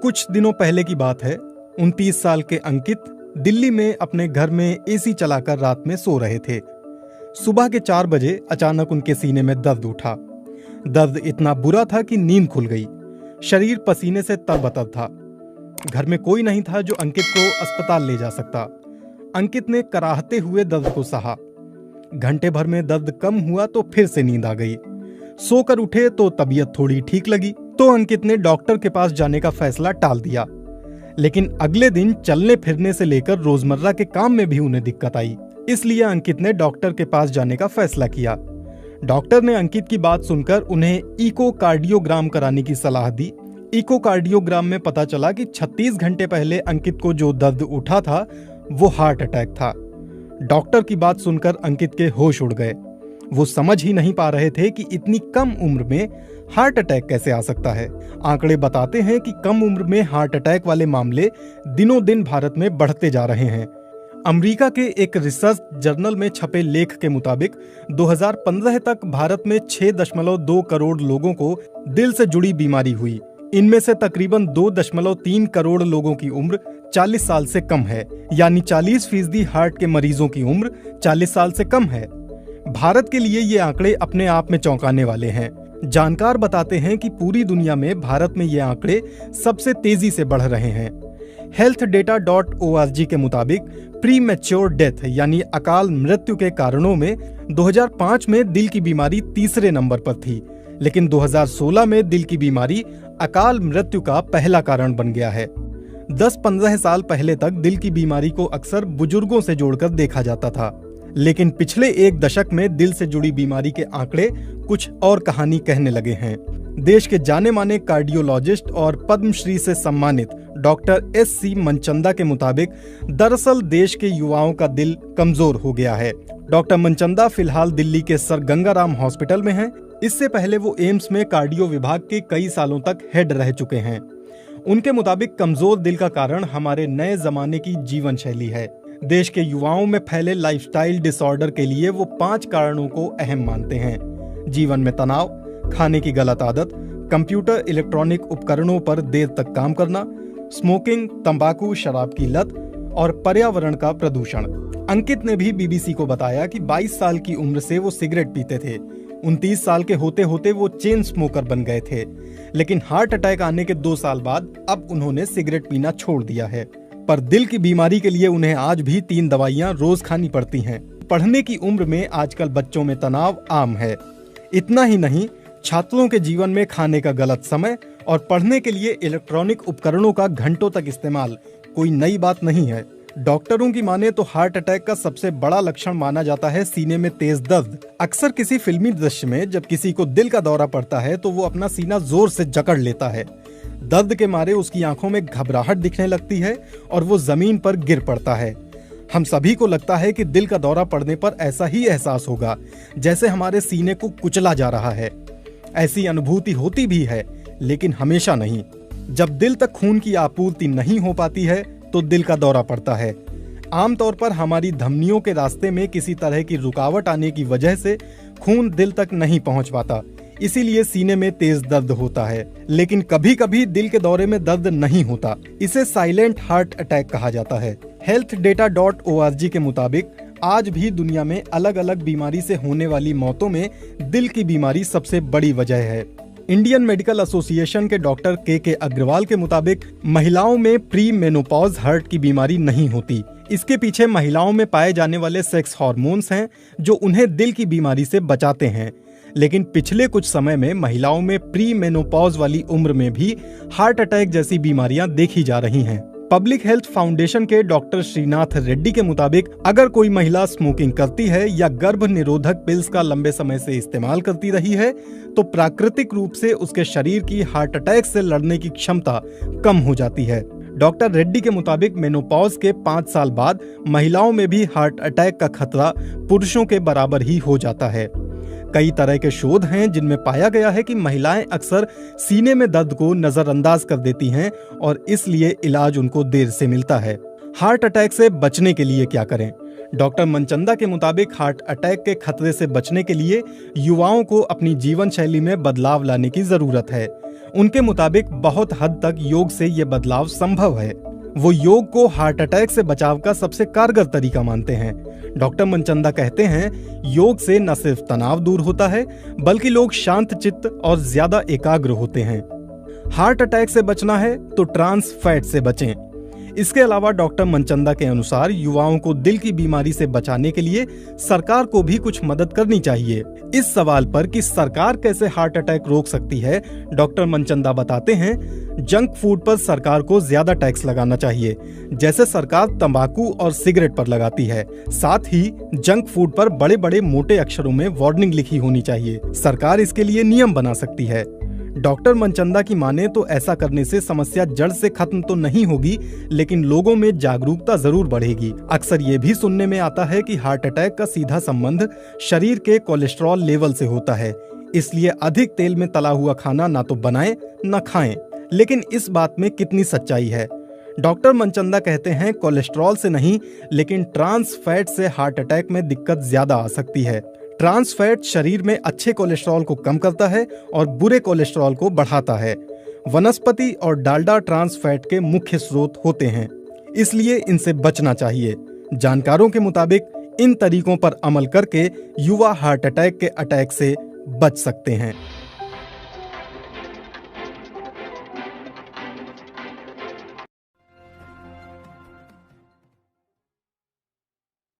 कुछ दिनों पहले की बात है। 29 साल के अंकित दिल्ली में अपने घर में एसी चलाकर रात में सो रहे थे। सुबह के 4 बजे अचानक उनके सीने में दर्द उठा। दर्द इतना बुरा था कि नींद खुल गई। शरीर पसीने से तरबतर था। घर में कोई नहीं था जो अंकित को अस्पताल ले जा सकता। अंकित ने कराहते हुए दर्द को सहा। घंटे भर में दर्द कम हुआ तो फिर से नींद आ गई। सोकर उठे तो तबीयत थोड़ी ठीक लगी, तो अंकित ने डॉक्टर के पास जाने का फैसला टाल दिया। लेकिन अगले दिन चलने फिरने से लेकर रोजमर्रा के काम में भी उन्हें दिक्कत आई। इसलिए अंकित ने डॉक्टर के पास जाने का फैसला किया। डॉक्टर ने अंकित की बात सुनकर उन्हें इकोकार्डियोग्राम कराने की सलाह दी। इकोकार्डियोग्राम में पता चला कि 36 घंटे पहले अंकित को जो दर्द उठा था वो हार्ट अटैक था। डॉक्टर की बात सुनकर अंकित के होश उड़ गए। वो समझ ही नहीं पा रहे थे कि इतनी कम उम्र में हार्ट अटैक कैसे आ सकता है। आंकड़े बताते हैं कि कम उम्र में हार्ट अटैक वाले मामले दिनों दिन भारत में बढ़ते जा रहे हैं। अमेरिका के एक रिसर्च जर्नल में छपे लेख के मुताबिक 2015 तक भारत में 6.2 करोड़ लोगों को दिल से जुड़ी बीमारी हुई। इनमें से तकरीबन 2.3 करोड़ लोगों की उम्र 40 साल से कम है, यानी 40% हार्ट के मरीजों की उम्र 40 साल से कम है। भारत के लिए ये आंकड़े अपने आप में चौंकाने वाले हैं। जानकार बताते हैं कि पूरी दुनिया में भारत में ये आंकड़े सबसे तेजी से बढ़ रहे हैं। healthdata.org के मुताबिक प्री मैच्योर डेथ यानी अकाल मृत्यु के कारणों में 2005 में दिल की बीमारी तीसरे नंबर पर थी, लेकिन 2016 में दिल की बीमारी अकाल मृत्यु का पहला कारण बन गया है। 10-15 साल पहले तक दिल की बीमारी को अक्सर बुजुर्गों से जोड़कर देखा जाता था, लेकिन पिछले एक दशक में दिल से जुड़ी बीमारी के आंकड़े कुछ और कहानी कहने लगे हैं। देश के जाने माने कार्डियोलॉजिस्ट और पद्मश्री से सम्मानित डॉक्टर SC मनचंदा के मुताबिक दरअसल देश के युवाओं का दिल कमजोर हो गया है। डॉक्टर मनचंदा फिलहाल दिल्ली के सर गंगाराम हॉस्पिटल में हैं। इससे पहले वो एम्स में कार्डियो विभाग के कई सालों तक हेड रह चुके हैं। उनके मुताबिक कमजोर दिल का कारण हमारे नए जमाने की जीवन शैली है। देश के युवाओं में फैले लाइफस्टाइल डिसऑर्डर के लिए वो 5 कारणों को अहम मानते हैं। जीवन में तनाव, खाने की गलत आदत, कंप्यूटर इलेक्ट्रॉनिक उपकरणों पर देर तक काम करना, स्मोकिंग, तंबाकू, शराब की लत और पर्यावरण का प्रदूषण। अंकित ने भी BBC को बताया कि 22 साल की उम्र से वो सिगरेट पीते थे। 29 साल के होते होते वो चेन स्मोकर बन गए थे, लेकिन हार्ट अटैक आने के 2 साल बाद अब उन्होंने सिगरेट पीना छोड़ दिया है। पर दिल की बीमारी के लिए उन्हें आज भी 3 दवाइयां रोज खानी पड़ती हैं। पढ़ने की उम्र में आजकल बच्चों में तनाव आम है। इतना ही नहीं, छात्रों के जीवन में खाने का गलत समय और पढ़ने के लिए इलेक्ट्रॉनिक उपकरणों का घंटों तक इस्तेमाल कोई नई बात नहीं है। डॉक्टरों की माने तो हार्ट अटैक का सबसे बड़ा लक्षण माना जाता है सीने में तेज दर्द। अक्सर किसी फिल्मी दृश्य में जब किसी को दिल का दौरा पड़ता है तो वो अपना सीना जोर से जकड़ लेता है। दर्द के मारे उसकी आंखों में घबराहट दिखने लगती है और वो जमीन पर गिर पड़ता है। हम सभी को लगता है कि दिल का दौरा पड़ने पर ऐसा ही एहसास होगा जैसे हमारे सीने को कुचला जा रहा है। ऐसी अनुभूति होती भी है, लेकिन हमेशा नहीं। जब दिल तक खून की आपूर्ति नहीं हो पाती है तो दिल का दौरा पड़ता है। आमतौर पर हमारी धमनियों के रास्ते में किसी तरह की रुकावट आने की वजह से खून दिल तक नहीं पहुंच पाता, इसीलिए सीने में तेज दर्द होता है। लेकिन कभी कभी दिल के दौरे में दर्द नहीं होता, इसे साइलेंट हार्ट अटैक कहा जाता है। healthdata.org के मुताबिक आज भी दुनिया में अलग अलग बीमारी से होने वाली मौतों में दिल की बीमारी सबसे बड़ी वजह है। इंडियन मेडिकल एसोसिएशन के डॉक्टर के अग्रवाल के मुताबिक महिलाओं में प्री मेनोपॉज हार्ट की बीमारी नहीं होती। इसके पीछे महिलाओं में पाए जाने वाले सेक्स हार्मोन्स हैं जो उन्हें दिल की बीमारी से बचाते हैं। लेकिन पिछले कुछ समय में महिलाओं में प्री मेनोपॉज वाली उम्र में भी हार्ट अटैक जैसी बीमारियां देखी जा रही हैं। पब्लिक हेल्थ फाउंडेशन के डॉक्टर श्रीनाथ रेड्डी के मुताबिक अगर कोई महिला स्मोकिंग करती है या गर्भ निरोधक पिल्स का लंबे समय से इस्तेमाल करती रही है तो प्राकृतिक रूप से उसके शरीर की हार्ट अटैक से लड़ने की क्षमता कम हो जाती है। डॉक्टर रेड्डी के मुताबिक मेनोपॉज के 5 साल बाद महिलाओं में भी हार्ट अटैक का खतरा पुरुषों के बराबर ही हो जाता है। कई तरह के शोध हैं जिनमें पाया गया है कि महिलाएं अक्सर सीने में दर्द को नजरअंदाज कर देती हैं और इसलिए इलाज उनको देर से मिलता है। हार्ट अटैक से बचने के लिए क्या करें? डॉक्टर मनचंदा के मुताबिक हार्ट अटैक के खतरे से बचने के लिए युवाओं को अपनी जीवन शैली में बदलाव लाने की जरूरत है। उनके मुताबिक बहुत हद तक योग से ये बदलाव संभव है। वो योग को हार्ट अटैक से बचाव का सबसे कारगर तरीका मानते हैं। डॉक्टर मनचंदा कहते हैं, योग से न सिर्फ तनाव दूर होता है बल्कि लोग शांत चित्त और ज्यादा एकाग्र होते हैं। हार्ट अटैक से बचना है तो ट्रांस फैट से बचें। इसके अलावा डॉक्टर मनचंदा के अनुसार युवाओं को दिल की बीमारी से बचाने के लिए सरकार को भी कुछ मदद करनी चाहिए। इस सवाल पर कि सरकार कैसे हार्ट अटैक रोक सकती है, डॉक्टर मनचंदा बताते हैं, जंक फूड पर सरकार को ज्यादा टैक्स लगाना चाहिए, जैसे सरकार तंबाकू और सिगरेट पर लगाती है। साथ ही जंक फूड पर बड़े बड़े मोटे अक्षरों में वार्निंग लिखी होनी चाहिए। सरकार इसके लिए नियम बना सकती है। डॉक्टर मनचंदा की माने तो ऐसा करने से समस्या जड़ से खत्म तो नहीं होगी, लेकिन लोगों में जागरूकता जरूर बढ़ेगी। अक्सर ये भी सुनने में आता है कि हार्ट अटैक का सीधा संबंध शरीर के कोलेस्ट्रॉल लेवल से होता है, इसलिए अधिक तेल में तला हुआ खाना ना तो बनाएं न खाएं। लेकिन इस बात में कितनी सच्चाई है? डॉक्टर मनचंदा कहते हैं, कोलेस्ट्रॉल से नहीं लेकिन ट्रांस फैट से हार्ट अटैक में दिक्कत ज्यादा आ सकती है। ट्रांस फैट शरीर में अच्छे कोलेस्ट्रॉल को कम करता है और बुरे कोलेस्ट्रॉल को बढ़ाता है। वनस्पति और डालडा ट्रांस फैट के मुख्य स्रोत होते हैं, इसलिए इनसे बचना चाहिए। जानकारों के मुताबिक इन तरीकों पर अमल करके युवा हार्ट अटैक के अटैक से बच सकते हैं।